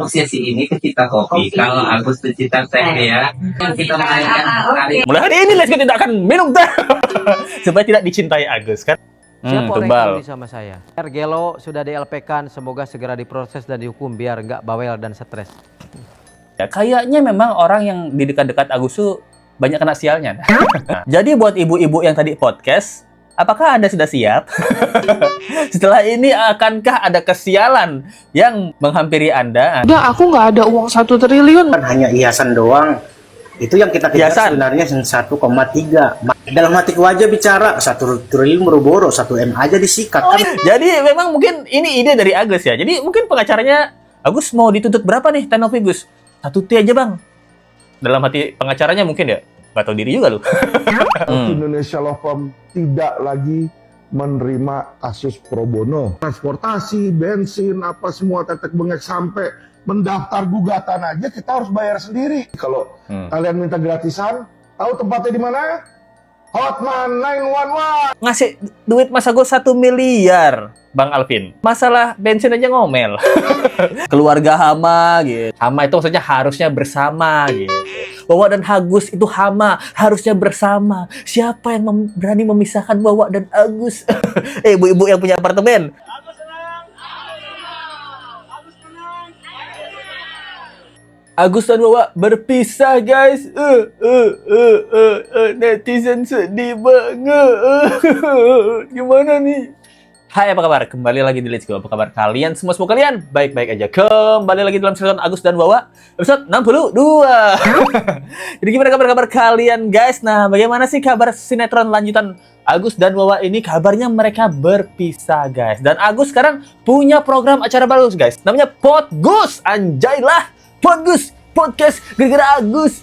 Sesi ini pecinta kopi. Kalau Agus pecinta teh ya, kita mainkan hari. Mulai hari ini Let's Go tidak akan minum teh supaya tidak dicintai Agus kan. Siapa orang Tumbal. yang peduli sama saya? Gelo sudah di-LP-kan, semoga segera diproses dan dihukum biar nggak bawel dan stres. Ya, kayaknya memang orang yang di dekat-dekat Agus tuh banyak kena sialnya. Nah, jadi buat ibu-ibu yang tadi podcast, apakah Anda sudah siap? Setelah ini akankah ada kesialan yang menghampiri Anda? Udah, aku nggak ada uang 1 triliun. Kan hanya hiasan doang. Itu yang kita kejar Hiasan. sebenarnya 1,3. Dalam hatiku aja bicara 1 triliun boro-boro, 1 M aja disikat kan. Jadi memang mungkin ini ide dari Agus ya. Jadi mungkin pengacaranya, Agus mau dituntut berapa nih Tenovi Gus? 1 T aja bang. Dalam hati pengacaranya mungkin ya. Gak tahu diri juga lu. Indonesia Law Firm tidak lagi menerima kasus pro bono. Transportasi, bensin, apa semua tetek bengek sampai mendaftar gugatan aja kita harus bayar sendiri. Kalau kalian minta gratisan, tahu tempatnya di mana? Hotman 911. Ngasih duit Mas Agus 1 miliar, Bang Alvin. Masalah bensin aja ngomel. Keluarga Hama gitu. Hama itu maksudnya harusnya bersama gitu. Wawa dan Agus itu Hama, harusnya bersama. Siapa yang berani memisahkan Wawa dan Agus? Ibu-ibu yang punya apartemen. Agus dan Wawa berpisah guys. Netizen sedih banget. Gimana nih? Hai, apa kabar? Kembali lagi di Let's Go. Apa kabar kalian? Semua kalian baik-baik aja. Kembali lagi dalam sinetron Agus dan Wawa episode 62. Jadi gimana kabar kalian guys? Nah, bagaimana sih kabar sinetron lanjutan Agus dan Wawa ini? Kabarnya mereka berpisah guys. Dan Agus sekarang punya program acara baru guys. Namanya Podgus. Anjaylah. Podgus, podcast gara-gara Agus.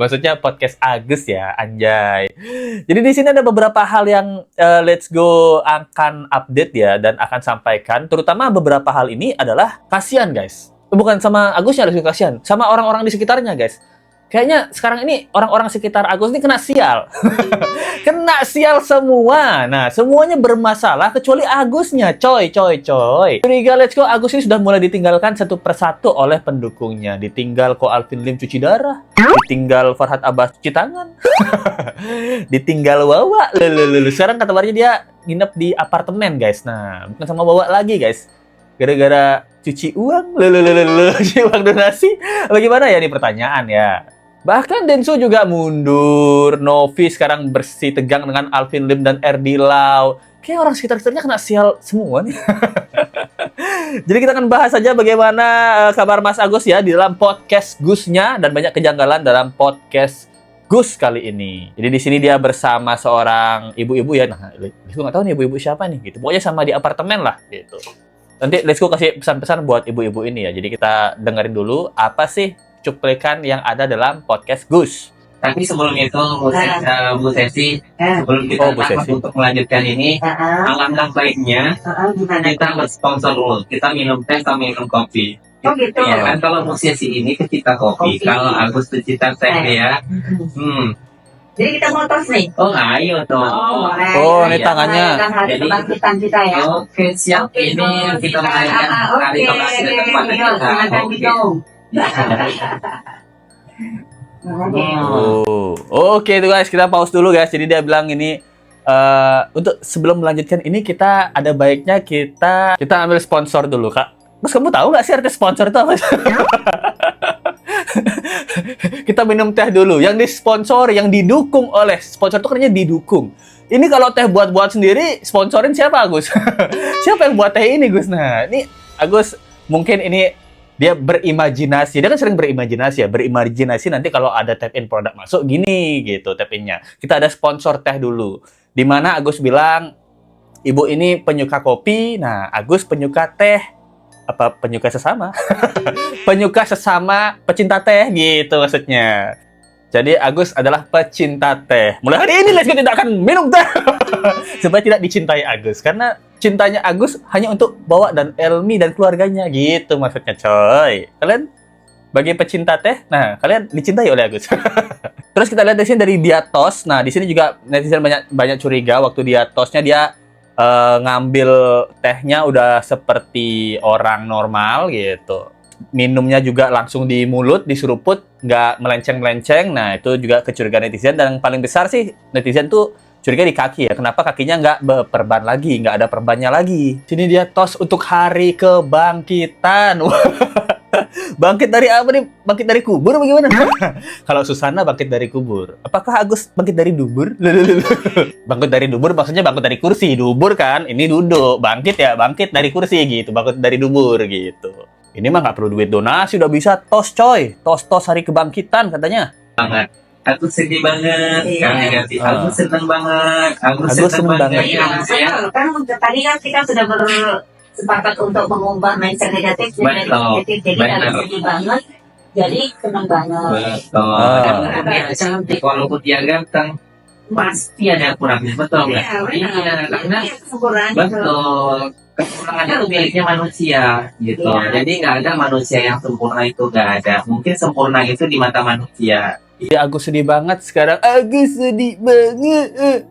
Maksudnya podcast Agus ya, anjay. Jadi di sini ada beberapa hal yang Let's Go akan update ya dan akan sampaikan. Terutama beberapa hal ini adalah kasihan guys. Bukan sama Agusnya harus kasihan, sama orang-orang di sekitarnya guys. Kayaknya sekarang ini orang-orang sekitar Agus ini kena sial. Kena sial semua. Nah, semuanya bermasalah kecuali Agusnya. Coy. Curiga Let's Go, Agus ini sudah mulai ditinggalkan satu persatu oleh pendukungnya. Ditinggal Ko Alvin Lim cuci darah. Ditinggal Farhad Abbas cuci tangan. Ditinggal Wawa. Sekarang kabarnya dia nginep di apartemen guys. Nah, bukan sama Wawa lagi guys. Gara-gara cuci uang. Cuci uang donasi. Bagaimana ya, ini pertanyaan ya. Bahkan Denso juga mundur, Novi sekarang bersih tegang dengan Alvin Lim dan Erdi Lau. Kayak orang sekitar-sekitarnya kena sial semua nih. Jadi kita akan bahas saja bagaimana kabar Mas Agus ya di dalam podcast Gusnya dan banyak kejanggalan dalam podcast Gus kali ini. Jadi di sini dia bersama seorang ibu-ibu ya. Nah, aku nggak tahu nih ibu-ibu siapa nih gitu. Pokoknya sama di apartemen lah gitu. Nanti Let's Go kasih pesan-pesan buat ibu-ibu ini ya. Jadi kita dengerin dulu apa sih cuplikan yang ada dalam podcast Gus. Tapi sebelum itu, Bu Sesi, sebelum kita lanjut untuk melanjutkan ini, alangkah baiknya kita bersponsor dulu. Kita minum teh sama minum kopi. Oh gitu. Ya kan, kalau Bu Sesi ini pecinta kopi, kalau Agus pecinta teh ya. Jadi kita mau tos nih. Oh ayo dong. Ini tangannya. Hari kebangkitan kita ya. Oke, siap. Ini kita merayakan hari kebangkitan kita. Oke itu guys, kita pause dulu guys. Jadi dia bilang ini untuk sebelum melanjutkan ini kita ada baiknya kita ambil sponsor dulu kak. Terus kamu tahu nggak sih arti sponsor itu apa? Kita minum teh dulu. Yang disponsor, yang didukung oleh sponsor itu katanya didukung. Ini kalau teh buat sendiri, sponsorin siapa Agus? Siapa yang buat teh ini Gus? Nah ini Agus mungkin ini dia berimajinasi, dia kan sering berimajinasi ya, berimajinasi nanti kalau ada tap-in produk masuk gini gitu tap-innya. Kita ada sponsor teh dulu. Dimana Agus bilang, ibu ini penyuka kopi, nah Agus penyuka teh, apa penyuka sesama? Penyuka sesama pecinta teh gitu maksudnya. Jadi Agus adalah pecinta teh. Mulai hari ini Let's Go tidak akan minum teh supaya tidak dicintai Agus karena cintanya Agus hanya untuk Wawa dan Elmi dan keluarganya gitu maksudnya coy. Kalian bagi pecinta teh, nah kalian dicintai oleh Agus. Terus kita lihat di sini dari Diatos. Nah di sini juga netizen banyak curiga waktu Diatosnya dia ngambil tehnya udah seperti orang normal gitu. minumnya juga langsung di mulut, diseruput, nggak melenceng-melenceng. Nah, itu juga kecurigaan netizen. Dan yang paling besar sih, netizen tuh curiga di kaki ya. Kenapa kakinya nggak berperban lagi, nggak ada perbannya lagi. Sini dia tos untuk hari kebangkitan. Bangkit dari apa nih? Bangkit dari kubur bagaimana? Kalau Susana bangkit dari kubur. Apakah Agus bangkit dari dubur? Bangkit dari dubur maksudnya bangkit dari kursi. Dubur kan, ini duduk. Bangkit ya, bangkit dari kursi gitu. Bangkit dari dubur gitu. Ini mah nggak perlu duit donasi, udah bisa tos coy. Tos hari kebangkitan katanya. Banget. Aku sedih banget. Iya. Ganti. Aku seneng banget. Aku Agus seneng seneng banget. banget. Ya. Kan tadi kan kita sudah bersepakat untuk mengubah mindset negatif menjadi Betul. positif. Jadi Betul. kalau sedih banget, jadi senang banget. Betul. Ah. Walaupun dia cantik, walaupun dia ganteng, pasti ada kurangnya. Betul nggak? Iya, benar. Iya, karena Kesempurnaan itu. betul. Kekurangan itu miliknya manusia, gitu. Iya. Jadi nggak ada manusia yang sempurna, itu nggak ada. Mungkin sempurna itu di mata manusia. Ya, Agus sedih banget sekarang. Agus sedih banget.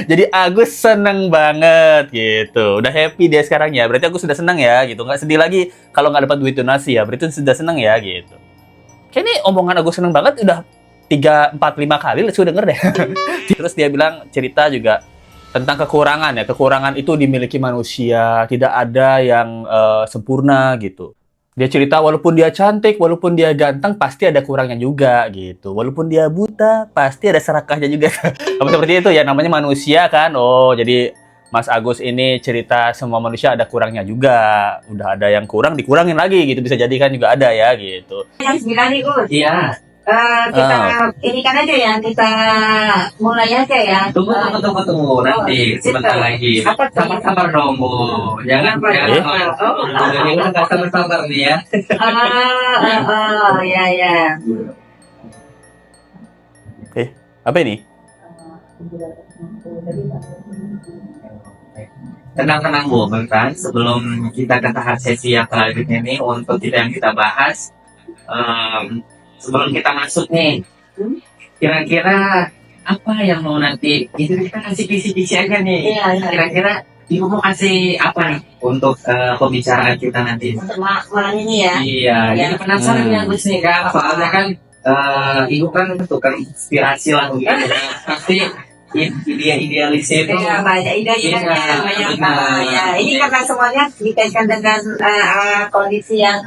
Jadi Agus seneng banget gitu. Udah happy dia sekarang ya. Berarti Agus sudah seneng ya gitu. Nggak sedih lagi kalau nggak dapat duit donasi ya. Berarti sudah seneng ya gitu. Kayaknya omongan Agus seneng banget udah 3, 4, 5 kali lah sudah denger deh. Terus dia bilang cerita juga tentang kekurangan ya. Kekurangan itu dimiliki manusia. Tidak ada yang sempurna gitu. Dia cerita walaupun dia cantik, walaupun dia ganteng, pasti ada kurangnya juga gitu. Walaupun dia buta, pasti ada serakahnya juga. Apa seperti itu ya, namanya manusia kan. Oh, jadi Mas Agus ini cerita semua manusia ada kurangnya juga. Udah ada yang kurang, dikurangin lagi gitu. Bisa jadi kan juga ada ya gitu. Yang 9 nih, Gus. Iya. Kita ini kan aja ya, kita mulai aja ya. Tunggu. Nanti sebentar lagi. Apa tuh? Sabar dong, Bu. Jangan Ini kan nggak sabar nih ya. Ya. Apa ini? Tenang Bu, bentar. Sebelum kita ke tahap sesi yang selanjutnya nih, untuk yang kita bahas, sebelum kita masuk nih, kira-kira apa yang mau nanti? Itu kita kasih kisi-kisi aja nih. Iya. Kira-kira Ibu mau kasih apa nih untuk pembicaraan kita nanti? Untuk malam ini ya. Iya, jadi penasaran ya Gus nih Kak. Soalnya kan Ibu kan tukar inspirasi lah gitu. Pasti idealis itu. Ya, banyak ide Iya, banyak. benar. Ya, ini karena semuanya dikaitkan dengan kondisi yang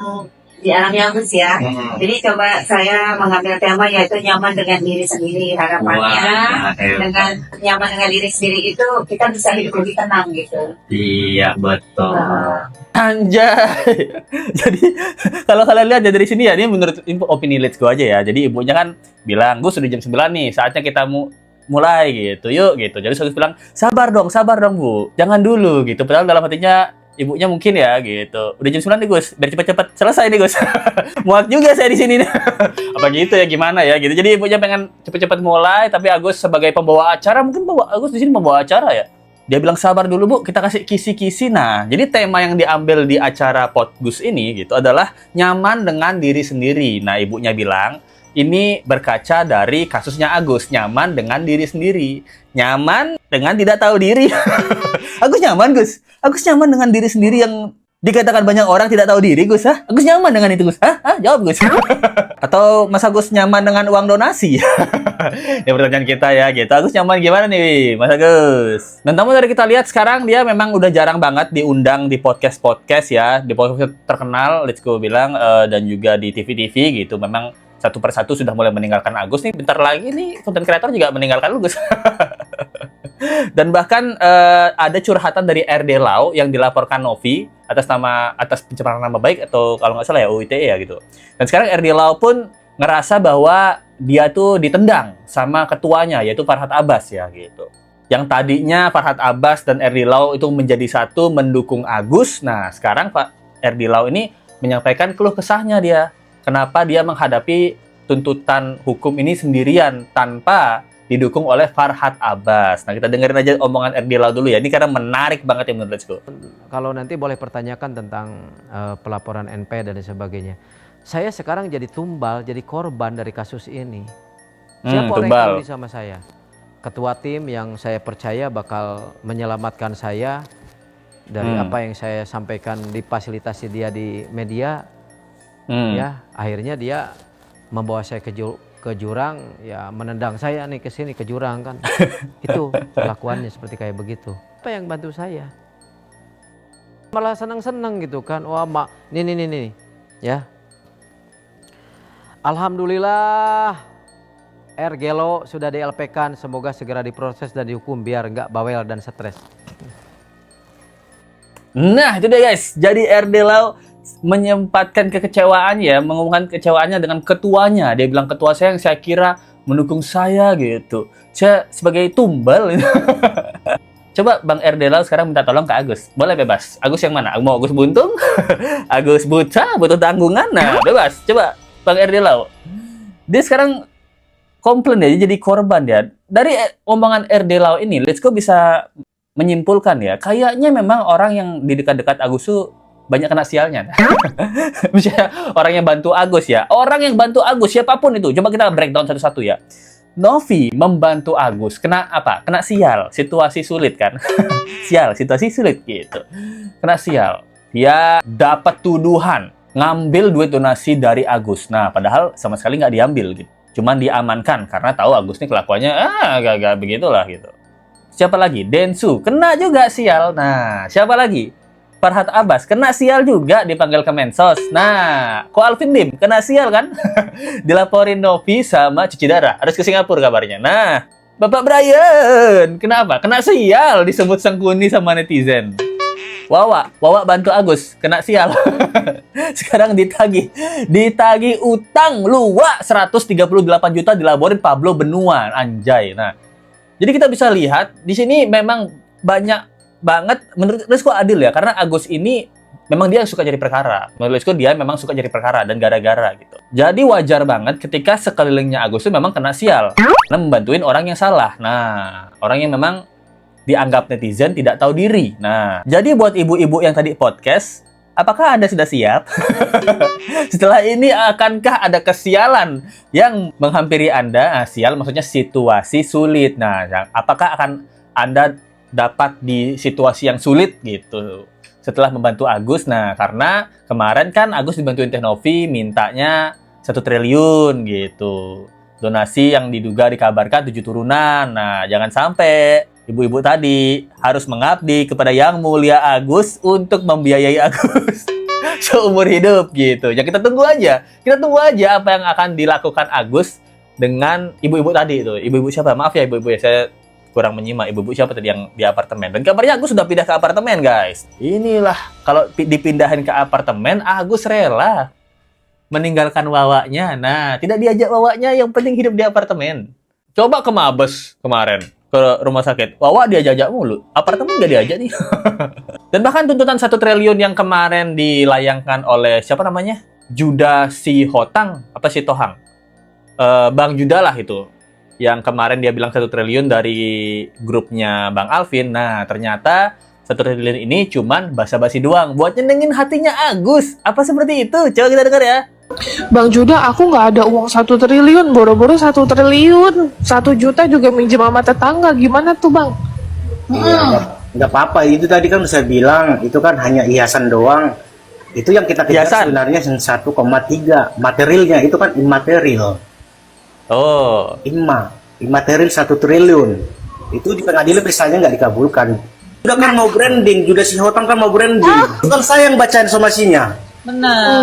dialami Agus ya. Jadi coba saya mengambil tema yaitu nyaman dengan diri sendiri. Harapannya Wah, dengan nyaman dengan diri sendiri itu kita bisa hidup lebih tenang gitu. iya betul. Anjay. Jadi kalau kalian lihat ya dari sini ya, ini menurut opini Let's Go aja ya. Jadi ibunya kan bilang, "Gus, sudah jam 9 nih, saatnya kita mulai gitu. Yuk gitu." Jadi Agus bilang, sabar dong Bu. Jangan dulu gitu." Padahal dalam hatinya ibunya mungkin ya gitu. Udah jam 9 nih Gus, biar cepet-cepet selesai nih Gus. Muak juga saya di sini nih. Apa gitu ya, gimana ya gitu. Jadi ibunya pengen cepet-cepet mulai, tapi Agus sebagai pembawa acara, mungkin Agus di sini membawa acara ya. Dia bilang sabar dulu Bu, kita kasih kisi-kisi. Nah, jadi tema yang diambil di acara Podgus ini gitu adalah nyaman dengan diri sendiri. Nah, ibunya bilang ini berkaca dari kasusnya Agus, nyaman dengan diri sendiri. Nyaman dengan tidak tahu diri. Agus nyaman, Gus. Agus nyaman dengan diri sendiri yang dikatakan banyak orang tidak tahu diri, Gus. Hah? Agus nyaman dengan itu, Gus. Hah? Jawab, Gus. Atau Mas Agus nyaman dengan uang donasi? Ya pertanyaan kita ya gitu. Agus nyaman gimana nih, Mas Agus? Dan tamu dari kita lihat sekarang dia memang udah jarang banget diundang di podcast ya, di podcast terkenal, Let's Go bilang, dan juga di TV-TV gitu. Memang satu persatu sudah mulai meninggalkan Agus nih. Bentar lagi nih konten kreator juga meninggalkan lu, Gus. Dan bahkan ada curhatan dari RD Lau yang dilaporkan Novi atas pencemaran nama baik, atau kalau nggak salah ya UITE ya gitu. Dan sekarang RD Lau pun ngerasa bahwa dia tuh ditendang sama ketuanya yaitu Farhad Abbas ya gitu. Yang tadinya Farhad Abbas dan RD Lau itu menjadi satu mendukung Agus. Nah, sekarang Pak RD Lau ini menyampaikan keluh kesahnya dia. Kenapa dia menghadapi tuntutan hukum ini sendirian tanpa didukung oleh Farhad Abbas. Nah, kita dengerin aja omongan RD Lau dulu ya. Ini karena menarik banget ya menurut Let's Go. Kalau nanti boleh pertanyakan tentang pelaporan NP dan sebagainya. Saya sekarang jadi tumbal, jadi korban dari kasus ini. Siapa orang yang peduli sama saya? Ketua tim yang saya percaya bakal menyelamatkan saya dari apa yang saya sampaikan, difasilitasi dia di media. Ya, akhirnya dia membawa saya ke jurang, ya menendang saya nih ke sini ke jurang kan. Itu kelakuannya seperti kayak begitu. Apa yang bantu saya? Malah senang-senang gitu kan. Wah, nih ya. Alhamdulillah Gelo sudah di LP-kan, semoga segera diproses dan dihukum biar nggak bawel dan stres. Nah, itu dia guys. Jadi Lau menyempatkan kekecewaan ya, mengumumkan kekecewaannya dengan ketuanya. Dia bilang, ketua saya yang saya kira mendukung saya gitu. Saya sebagai tumbal. Coba Bang Lau sekarang minta tolong ke Agus. Boleh bebas. Agus yang mana? Mau Agus buntung? Agus buta, butuh tanggungan? Nah, bebas. Coba Bang Lau. Dia sekarang komplain ya, jadi korban ya. Dari omongan Lau ini, let's go bisa menyimpulkan ya, kayaknya memang orang yang di dekat-dekat Agus tuh banyak kena sialnya. Misalnya orang yang bantu Agus ya. Orang yang bantu Agus, siapapun itu. Coba kita breakdown satu-satu ya. Novi membantu Agus. Kena apa? Kena sial. Situasi sulit kan? Sial, situasi sulit gitu. Kena sial. Dia dapat tuduhan. Ngambil duit donasi dari Agus. Nah, padahal sama sekali nggak diambil gitu. Cuman diamankan. Karena tahu Agus ini kelakuannya, gak begitulah gitu. Siapa lagi? Densu. Kena juga sial. Nah, siapa lagi? Farhat Abbas, kena sial juga dipanggil ke Mensos. Nah, Ko Alvin Lim, kena sial kan? Dilaporin Novi sama cuci darah. Harus ke Singapura kabarnya. Nah, Bapak Brian, kenapa? Kena sial disebut sengkuni sama netizen. Wawa bantu Agus, kena sial. Sekarang ditagih utang luak 138 juta dilaporin Pablo Benua, anjay. Nah, jadi kita bisa lihat di sini memang banyak banget, menurut Rizko adil ya, karena Agus ini memang dia suka jadi perkara. Menurut Rizko dia memang suka jadi perkara dan gara-gara gitu. Jadi wajar banget ketika sekelilingnya Agus itu memang kena sial karena membantuin orang yang salah. Nah, orang yang memang dianggap netizen tidak tahu diri. Nah, jadi buat ibu-ibu yang tadi podcast, apakah Anda sudah siap? Setelah ini akankah ada kesialan yang menghampiri Anda? Nah, sial maksudnya situasi sulit. Nah, apakah akan Anda dapat di situasi yang sulit gitu setelah membantu Agus? Nah, karena kemarin kan Agus dibantuin Teh Novi mintanya 1 triliun gitu. Donasi yang diduga dikabarkan 7 turunan. Nah, jangan sampai ibu-ibu tadi harus mengabdi kepada Yang Mulia Agus untuk membiayai Agus seumur hidup gitu. Ya kita tunggu aja. Kita tunggu aja apa yang akan dilakukan Agus dengan ibu-ibu tadi itu. Ibu-ibu siapa? Maaf ya ibu-ibu ya, saya kurang menyimak. Ibu-ibu siapa tadi yang di apartemen? Dan kabarnya Agus sudah pindah ke apartemen, guys. Inilah, kalau dipindahin ke apartemen, Agus rela meninggalkan wawaknya. Nah, tidak diajak wawaknya, yang penting hidup di apartemen. Coba ke Mabes kemarin, ke rumah sakit. Wawak diajak mulu. Apartemen nggak diajak nih. Dan bahkan tuntutan 1 triliun yang kemarin dilayangkan oleh, siapa namanya? Juda Sihotang, apa Sitohang? Bang Juda lah itu. Yang kemarin dia bilang 1 triliun dari grupnya Bang Alvin. Nah, ternyata 1 triliun ini cuman basa-basi doang buat nyenengin hatinya Agus. Apa seperti itu? Coba kita dengar ya. Bang Juda, aku nggak ada uang 1 triliun, boro-boro 1 triliun. 1 juta juga minjem sama tetangga, gimana tuh Bang? Iya, nggak apa-apa. Itu tadi kan saya bilang, itu kan hanya hiasan doang. Itu yang kita kejar sebenarnya 1,3. Materialnya itu kan immaterial. Oh, Immaterial 1 triliun. Itu di pengadilan misalnya nggak dikabulkan. Udah kan mau branding, Juda Sihotang kan mau branding. Itu kan saya yang bacain somasinya. Benar.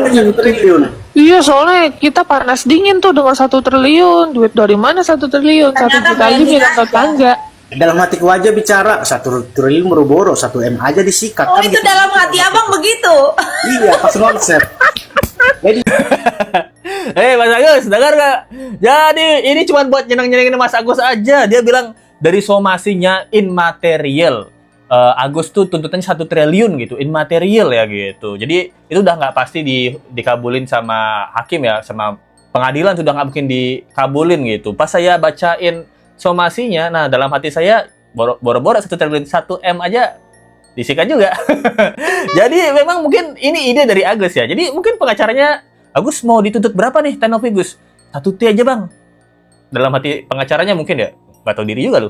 Ada 1 triliun. Iya, soalnya kita panas dingin tuh dengan 1 triliun. Duit dari mana 1 triliun? 1 juta aja bilang tetangga. Dalam hatiku aja bicara, 1 triliun boro-boro, 1 M aja disikat. Oh, kan itu gitu. dalam hati abang begitu. Iya, pas konsep. Jadi Mas Agus, dengar gak? Jadi ini cuma buat nyeneng-nyenengin Mas Agus aja. Dia bilang dari somasinya immaterial. Agus tuh tuntutannya 1 triliun gitu, immaterial ya gitu. Jadi itu udah nggak pasti dikabulin sama hakim ya, sama pengadilan sudah nggak mungkin dikabulin gitu. Pas saya bacain somasinya, nah dalam hati saya boro-boro 1 triliun, 1 M aja disikat juga. Jadi memang mungkin ini ide dari Agus ya. Jadi mungkin pengacaranya, Agus mau dituntut berapa nih Teh Novi Gus? 1 T aja Bang. Dalam hati pengacaranya mungkin ya, nggak tahu diri juga lu.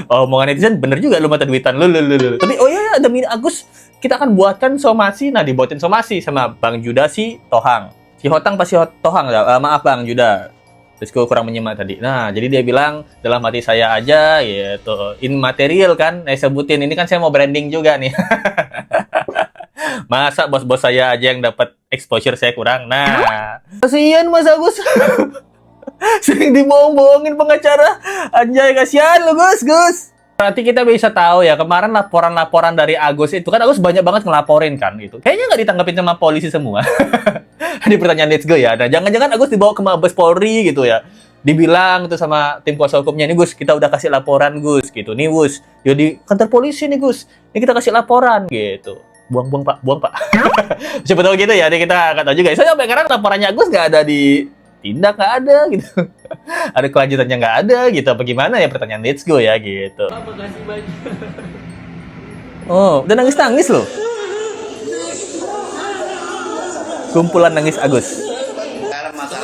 Omongan netizen bener juga lu mata duitan lu. Tapi oh iya demi Agus kita akan buatkan somasi. Nah dibuatin somasi sama Bang Juda si Tohang. Si Hotang pasti Tohang. Maaf Bang Juda. Terus gue kurang menyimak tadi. Nah jadi dia bilang dalam hati saya aja gitu. Immaterial kan. Sebutin ini kan saya mau branding juga nih. Masa bos-bos saya aja yang dapat exposure saya kurang. Nah kasihan Mas Agus. Sering dibohong-bohongin pengacara. Anjay, kasihan lu Gus. Berarti kita bisa tahu ya, kemarin laporan-laporan dari Agus itu kan Agus banyak banget ngelaporin kan gitu. Kayaknya nggak ditanggapin sama polisi semua. Di pertanyaan Let's Go ya. Nah, jangan-jangan Agus dibawa ke Mabes Polri gitu ya. Dibilang tuh sama tim kuasa hukumnya, nih Gus, kita udah kasih laporan Gus gitu. Nih Gus, yuk di kantor polisi nih Gus. Ini kita kasih laporan gitu. Buang Pak. Siapa tahu gitu ya, kita nggak tahu juga. Soalnya sampai sekarang laporannya Agus nggak ada di tindak, nggak ada gitu. Ada kelanjutannya nggak ada gitu. Apa gimana ya pertanyaan Let's Go ya gitu. Oh, udah nangis loh. Kumpulan nangis Agus.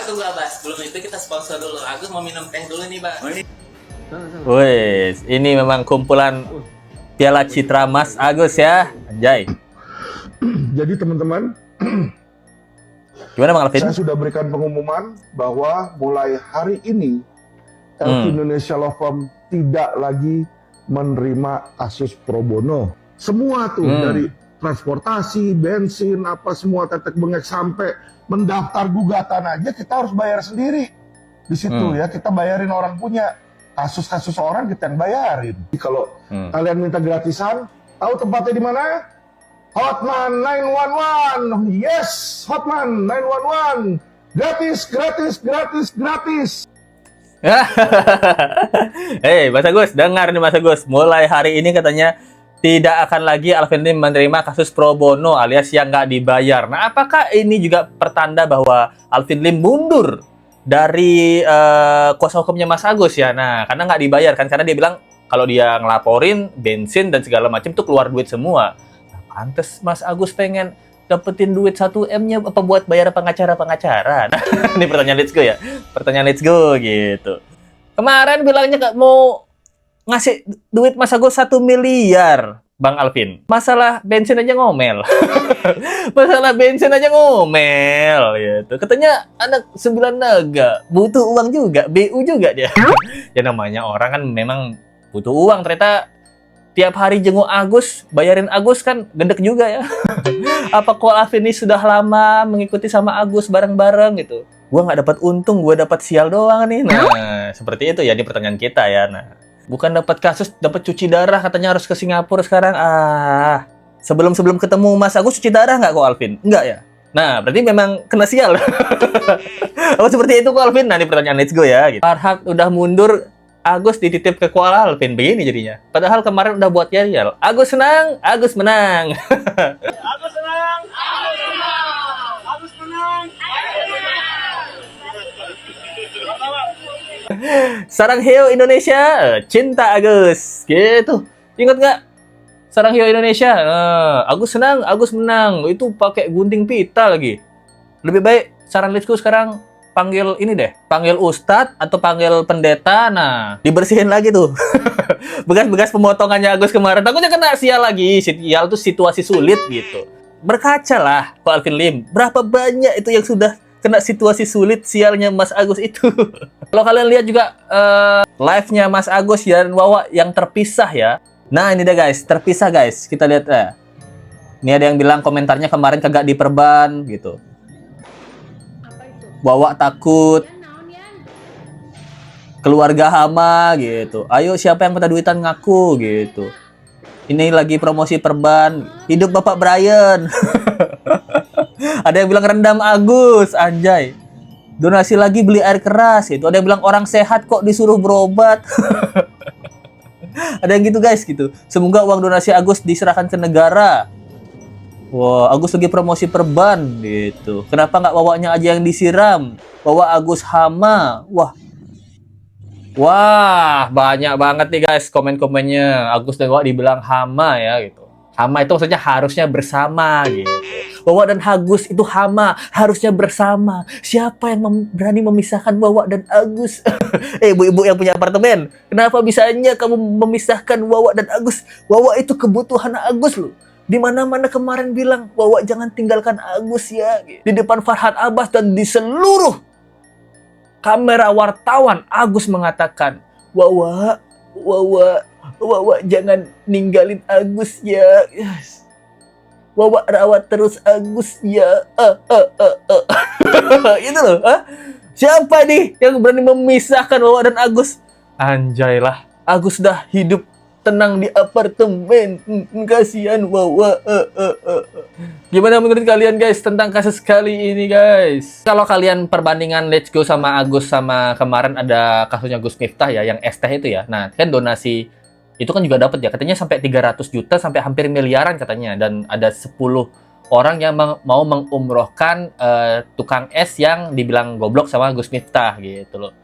Tunggu Abas, belum itu kita sponsor dulu. Agus mau minum teh dulu nih, Bang. Wes, ini memang kumpulan Piala Citra Mas Agus ya. Anjay. Jadi teman-teman, Gimana Bang Alvin? saya sudah berikan pengumuman bahwa mulai hari ini LQ Indonesia Law Firm tidak lagi menerima kasus pro bono. Semua tuh dari transportasi, bensin, apa semua tetek bengek sampai mendaftar gugatan aja kita harus bayar sendiri. Di situ ya kita bayarin orang punya. Kasus-kasus orang kita yang bayarin. Kalau kalian minta gratisan, tahu tempatnya di mana? Hotman 911. Yes, Hotman 911. Gratis. Hei, Mas Agus, dengar nih Mas Agus. Mulai hari ini katanya tidak akan lagi Alvin Lim menerima kasus pro bono alias yang nggak dibayar. Nah, apakah ini juga pertanda bahwa Alvin Lim mundur dari kuasa hukumnya Mas Agus ya? Nah, karena nggak dibayar kan, karena dia bilang kalau dia ngelaporin bensin dan segala macam tuh keluar duit semua. Nah, pantes Mas Agus pengen dapetin duit 1M-nya apa buat bayar pengacara. Nah, ini pertanyaan Let's Go ya. Pertanyaan Let's Go gitu. Kemarin bilangnya nggak mau ngasih duit Mas Agus 1 miliar, Bang Alvin. Masalah bensin aja ngomel. Gitu. Katanya anak 9 naga, butuh uang juga, BU juga dia. Ya namanya orang kan memang butuh uang, ternyata tiap hari jenguk Agus, bayarin Agus kan gendek juga ya. Apa kok Alvin ini sudah lama mengikuti sama Agus bareng-bareng gitu. Gua nggak dapat untung, gua dapat sial doang nih. Nah, seperti itu ya di pertanyaan kita ya. Nah, bukan dapat kasus, dapat cuci darah, katanya harus ke Singapura sekarang. Sebelum ketemu Mas Agus cuci darah nggak kok Alvin? Enggak ya? Nah, berarti memang kena sial. Oh, seperti itu kok Alvin. Nah, ini pertanyaan Let's Go ya. Gitu. Farhad udah mundur, Agus dititip ke Kuala Alvin. Begini jadinya. Padahal kemarin udah buat serial. Agus senang, Agus menang. Agus senang, Agus menang. Sarang Heo Indonesia, cinta Agus. Gitu. Ingat nggak? Sarang Heo Indonesia. Agus senang, Agus menang. Itu pakai gunting pita lagi. Lebih baik saran Let's Go sekarang panggil ini deh, panggil ustadz atau panggil pendeta. Nah, dibersihin lagi tuh bekas-bekas pemotongannya Agus kemarin. Takutnya kena sial lagi. Sial tuh situasi sulit gitu. Berkaca lah Pak Alvin Lim, berapa banyak itu yang sudah kena situasi sulit sialnya Mas Agus itu. Kalau kalian lihat juga live-nya Mas Agus dan Wawa yang terpisah ya. Nah ini deh guys, terpisah guys. Kita lihat ya. Ini ada yang bilang komentarnya kemarin kagak diperban gitu. Wawa takut, keluarga hama gitu. Ayo siapa yang minta duitan ngaku gitu. Ini lagi promosi perban, hidup Bapak Brian. Ada yang bilang rendam Agus, anjay. Donasi lagi beli air keras gitu. Ada yang bilang orang sehat kok disuruh berobat. Ada yang gitu guys gitu. Semoga uang donasi Agus diserahkan ke negara. Wah, Agus lagi promosi perban gitu. Kenapa nggak Wawanya aja yang disiram? Wawa Agus hama. Wah, banyak banget nih guys komen-komennya. Agus dan Wawa dibilang hama ya gitu. Hama itu maksudnya harusnya bersama gitu. Wawa dan Agus itu hama, harusnya bersama. Siapa yang berani memisahkan Wawa dan Agus? Ibu-ibu yang punya apartemen, kenapa bisanya kamu memisahkan Wawa dan Agus? Wawa itu kebutuhan Agus loh. Di mana-mana kemarin bilang, Wawa jangan tinggalkan Agus ya. Di depan Farhad Abbas dan di seluruh kamera wartawan, Agus mengatakan, Wawa jangan ninggalin Agus ya. Yes. Wawa rawat terus Agus ya. Itu loh. Siapa nih yang berani memisahkan Wawa dan Agus? Anjay lah. Agus dah hidup tenang di apartemen. Kasihan Wawa. Gimana menurut kalian guys tentang kasus kali ini guys? Kalau kalian perbandingan Let's Go sama Agus sama kemarin ada kasusnya Gus Miftah ya, yang ST itu ya. Nah, kan donasi itu kan juga dapat ya. Katanya sampai 300 juta sampai hampir miliaran katanya. Dan ada 10 orang yang mau mengumrohkan tukang es yang dibilang goblok sama Gus Miftah gitu loh.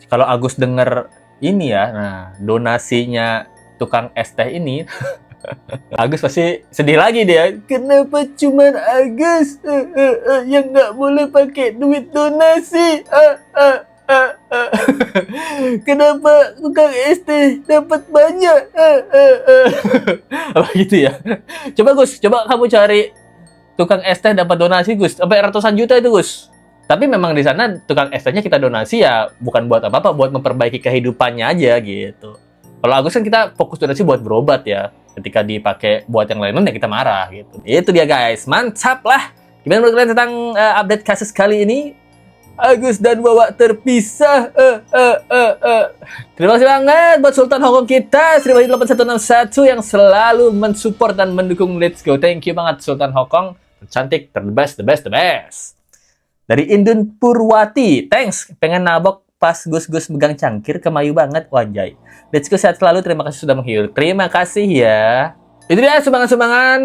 Kalau Agus denger ini ya, nah donasinya tukang es teh ini, Agus pasti sedih lagi dia. Kenapa cuman Agus yang nggak boleh pakai duit donasi? Kenapa tukang es teh dapat banyak? Apa gitu ya? Coba Gus, coba kamu cari tukang es teh dapat donasi Gus, sampai ratusan juta itu Gus. Tapi memang di sana tukang es tehnya kita donasi ya bukan buat apa-apa, buat memperbaiki kehidupannya aja gitu. Kalau Agus kan kita fokus donasi buat berobat ya. Ketika dipakai buat yang lain ya kita marah gitu. Itu dia guys, mantap lah. Gimana menurut kalian tentang update kasus kali ini? Agus dan Wawa terpisah. Terima kasih banget buat Sultan Hongkong kita 8161 yang selalu mensupport dan mendukung Let's Go. Thank you banget Sultan Hongkong. Cantik, the best. Dari Indun Purwati, thanks. Pengen nabok pas Gus megang cangkir, kemayu banget, wajay. Let's Go sehat selalu, terima kasih sudah menghibur. Terima kasih ya. Itu dia sumbangan-sumbangan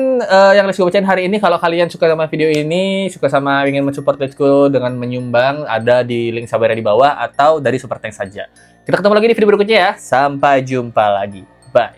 yang Let's Go bacain hari ini. Kalau kalian suka sama video ini, suka sama ingin mensupport Let's Go dengan menyumbang, ada di link sabarnya di bawah atau dari Super Thanks saja. Kita ketemu lagi di video berikutnya ya. Sampai jumpa lagi. Bye.